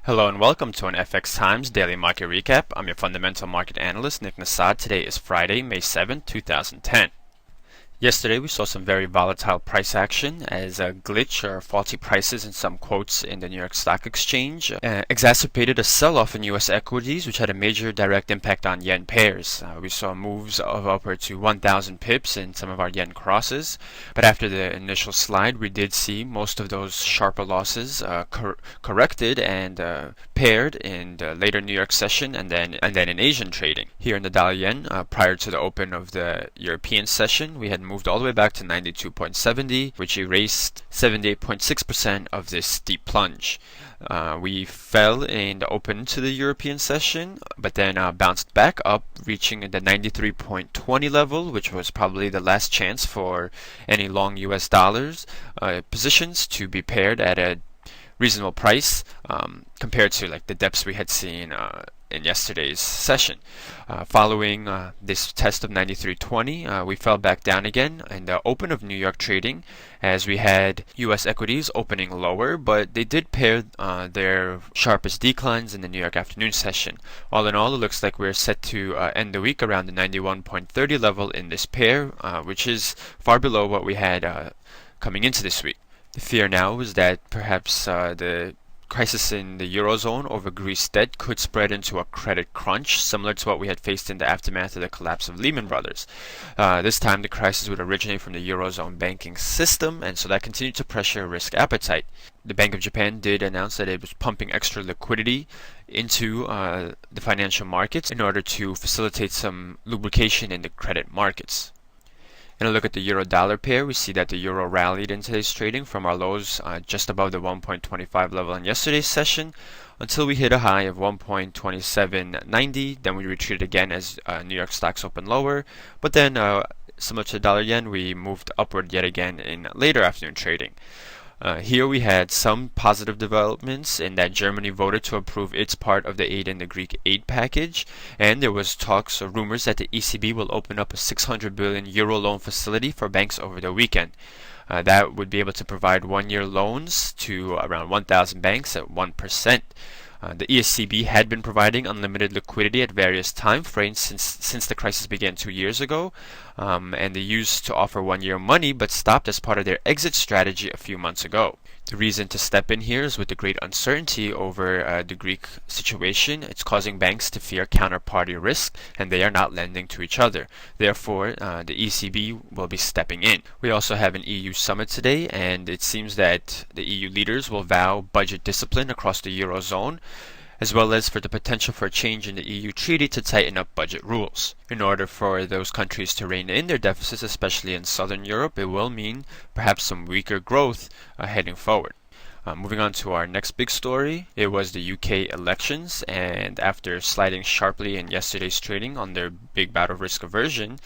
Hello and welcome to an FX Times Daily Market Recap. I'm your fundamental market analyst, Nick Nassad. Today is Friday, May 7, 2010. Yesterday we saw some very volatile price action as a glitch or faulty prices in some quotes in the New York Stock Exchange exacerbated a sell-off in U.S. equities, which had a major direct impact on yen pairs. We saw moves of upward to 1,000 pips in some of our yen crosses, but after the initial slide we did see most of those sharper losses corrected and paired in the later New York session and then in Asian trading. Here in the dollar yen, prior to the open of the European session, we had moved all the way back to 92.70, which erased 78.6% of this steep plunge. We fell in the open to the European session, but then bounced back up, reaching the 93.20 level, which was probably the last chance for any long US dollars positions to be paired at a reasonable price compared to like the depths we had seen in yesterday's session. Following this test of 93.20, we fell back down again in the open of New York trading as we had US equities opening lower, but they did pair their sharpest declines in the New York afternoon session. All in all, it looks like we're set to end the week around the 91.30 level in this pair, which is far below what we had coming into this week. The fear now is that perhaps the crisis in the Eurozone over Greece debt could spread into a credit crunch, similar to what we had faced in the aftermath of the collapse of Lehman Brothers. This time the crisis would originate from the Eurozone banking system, and so that continued to pressure risk appetite. The Bank of Japan did announce that it was pumping extra liquidity into the financial markets in order to facilitate some lubrication in the credit markets. And a look at the euro-dollar pair, we see that the euro rallied in today's trading from our lows just above the 1.25 level in yesterday's session until we hit a high of 1.2790. Then we retreated again as New York stocks opened lower, but then similar to the dollar yen, we moved upward yet again in later afternoon trading. Here we had some positive developments in that Germany voted to approve its part of the aid in the Greek aid package, and there was talks or rumors that the ECB will open up a 600 billion euro loan facility for banks over the weekend. That would be able to provide one-year loans to around 1,000 banks at 1%. The ECB had been providing unlimited liquidity at various time frames since the crisis began 2 years ago, and they used to offer one-year money but stopped as part of their exit strategy a few months ago. The reason to step in here is with the great uncertainty over the Greek situation. It's causing banks to fear counterparty risk, and they are not lending to each other. Therefore, the ECB will be stepping in. We also have an EU summit today, and it seems that the EU leaders will vow budget discipline across the Eurozone, as well as for the potential for a change in the EU treaty to tighten up budget rules. In order for those countries to rein in their deficits, especially in southern Europe, it will mean perhaps some weaker growth heading forward. Moving on to our next big story, it was the UK elections, and after sliding sharply in yesterday's trading on their big bout of risk aversion,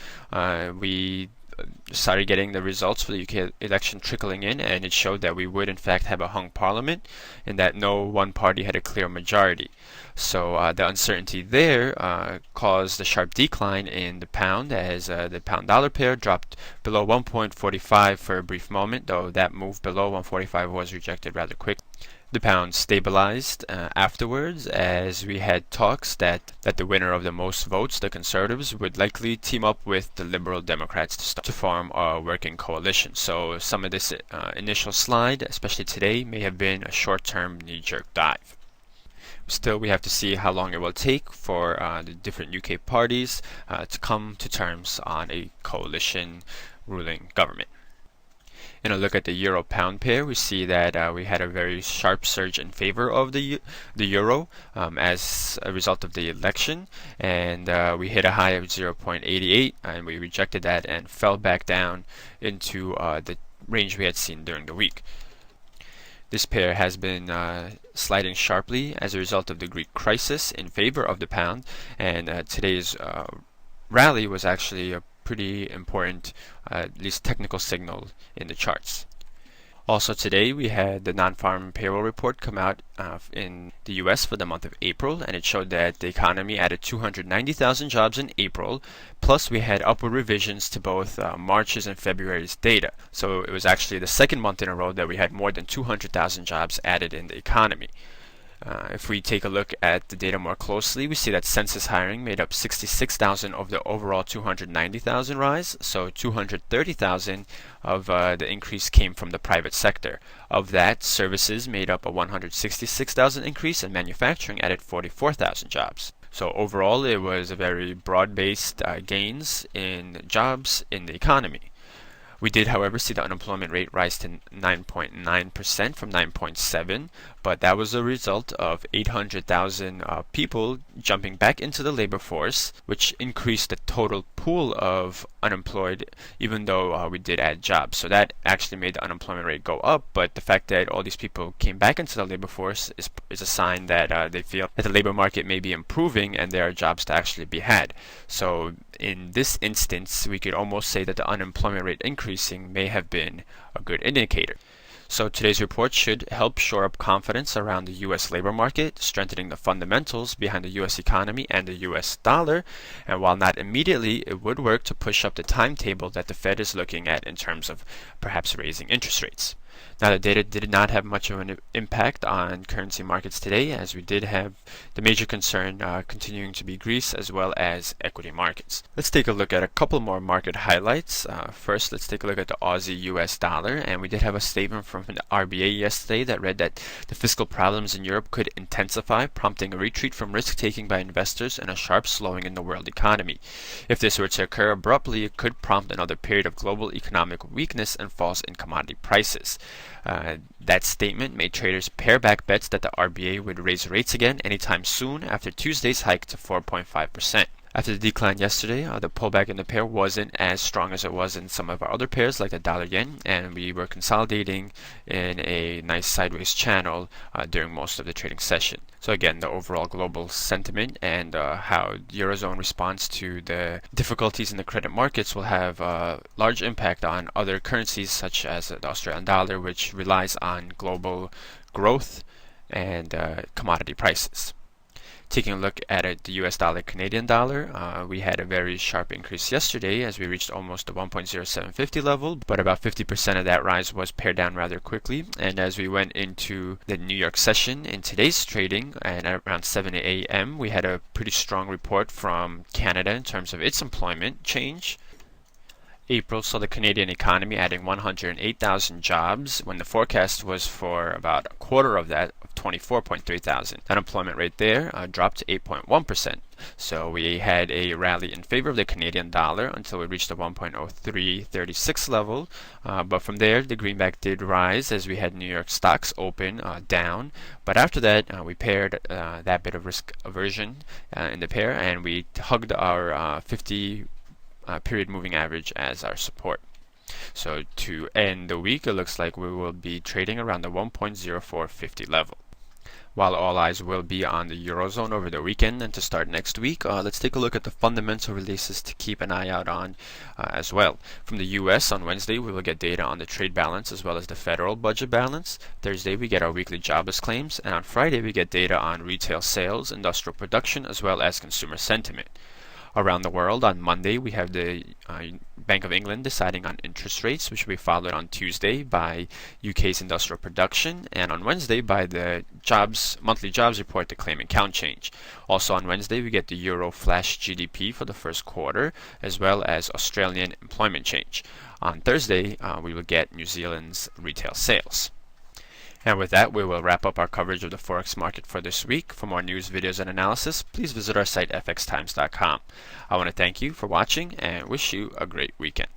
we started getting the results for the UK election trickling in, and it showed that we would in fact have a hung parliament and that no one party had a clear majority. So the uncertainty there caused a sharp decline in the pound as the pound-dollar pair dropped below 1.45 for a brief moment, though that move below 145 was rejected rather quickly. The pound stabilized afterwards as we had talks that the winner of the most votes, the Conservatives, would likely team up with the Liberal Democrats to form a working coalition. So some of this initial slide, especially today, may have been a short-term knee-jerk dive. Still, we have to see how long it will take for the different UK parties to come to terms on a coalition ruling government. In a look at the euro-pound pair, we see that we had a very sharp surge in favor of the euro as a result of the election, and we hit a high of 0.88, and we rejected that and fell back down into the range we had seen during the week. This pair has been sliding sharply as a result of the Greek crisis in favor of the pound, and today's rally was actually a pretty important, at least technical signal in the charts. Also today we had the non-farm payroll report come out in the US for the month of April, and it showed that the economy added 290,000 jobs in April, plus we had upward revisions to both March's and February's data. So it was actually the second month in a row that we had more than 200,000 jobs added in the economy. If we take a look at the data more closely, we see that census hiring made up 66,000 of the overall 290,000 rise, so 230,000 of the increase came from the private sector. Of that, services made up a 166,000 increase, and manufacturing added 44,000 jobs. So overall, it was a very broad-based gains in jobs in the economy. We did, however, see the unemployment rate rise to 9.9% from 9.7%, but that was a result of 800,000 people jumping back into the labor force, which increased the total pool of unemployed, even though we did add jobs. So that actually made the unemployment rate go up, but the fact that all these people came back into the labor force is a sign that they feel that the labor market may be improving and there are jobs to actually be had. So in this instance, we could almost say that the unemployment rate increasing may have been a good indicator. So today's report should help shore up confidence around the U.S. labor market, strengthening the fundamentals behind the U.S. economy and the U.S. dollar. And while not immediately, it would work to push up the timetable that the Fed is looking at in terms of perhaps raising interest rates. Now, the data did not have much of an impact on currency markets today, as we did have the major concern continuing to be Greece as well as equity markets. Let's take a look at a couple more market highlights. First, let's take a look at the Aussie US dollar, and we did have a statement from the RBA yesterday that read that the fiscal problems in Europe could intensify, prompting a retreat from risk-taking by investors and a sharp slowing in the world economy. If this were to occur abruptly, it could prompt another period of global economic weakness and falls in commodity prices. That statement made traders pare back bets that the RBA would raise rates again anytime soon after Tuesday's hike to 4.5%. After the decline yesterday, the pullback in the pair wasn't as strong as it was in some of our other pairs like the dollar yen, and we were consolidating in a nice sideways channel during most of the trading session. So again, the overall global sentiment and how the Eurozone responds to the difficulties in the credit markets will have a large impact on other currencies such as the Australian dollar, which relies on global growth and commodity prices. Taking a look at the US dollar Canadian dollar, we had a very sharp increase yesterday as we reached almost the 1.0750 level, but about 50% of that rise was pared down rather quickly. And as we went into the New York session in today's trading, and at around 7 a.m., we had a pretty strong report from Canada in terms of its employment change. April saw the Canadian economy adding 108,000 jobs when the forecast was for about a quarter of that, of 24.3 thousand. Unemployment rate there dropped to 8.1%. So we had a rally in favor of the Canadian dollar until we reached the 1.0336 level. But from there, the greenback did rise as we had New York stocks open down. But after that, we paired that bit of risk aversion in the pair, and we hugged our 50 period moving average as our support. So to end the week, it looks like we will be trading around the 1.0450 level. While all eyes will be on the Eurozone over the weekend and to start next week, let's take a look at the fundamental releases to keep an eye out on as well. From the US on Wednesday, we will get data on the trade balance as well as the federal budget balance. Thursday, we get our weekly jobless claims, and on Friday, we get data on retail sales, industrial production, as well as consumer sentiment. Around the world, on Monday, we have the Bank of England deciding on interest rates, which will be followed on Tuesday by UK's industrial production, and on Wednesday by the monthly jobs report to claim and count change. Also on Wednesday, we get the Euro flash GDP for the first quarter, as well as Australian employment change. On Thursday, we will get New Zealand's retail sales. And with that, we will wrap up our coverage of the Forex market for this week. For more news, videos, and analysis, please visit our site fxtimes.com. I want to thank you for watching and wish you a great weekend.